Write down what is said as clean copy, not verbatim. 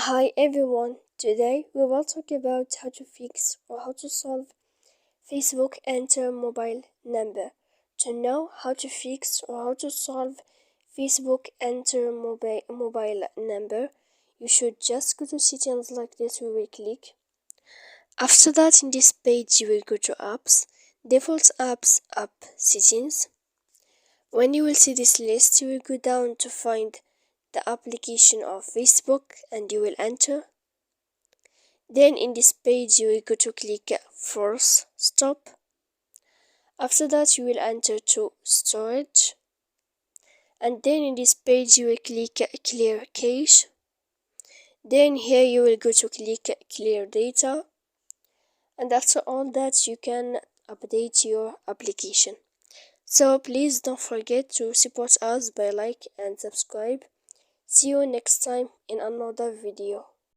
Hi everyone, today we will talk about how to fix or how to solve Facebook Enter mobile number. To know how to fix or how to solve Facebook Enter mobile number, you should just go to settings like this. We will click. After that, in this page you will go to apps, default apps, app settings. When you will see this list, you will go down to find the application of Facebook and you will enter. Then in this page you will go to click force stop. After that you will enter to storage, and then in this page you will click clear cache. Then here you will go to click clear data, and after all that you can update your application. So please don't forget to support us by like and subscribe. See you next time in another video.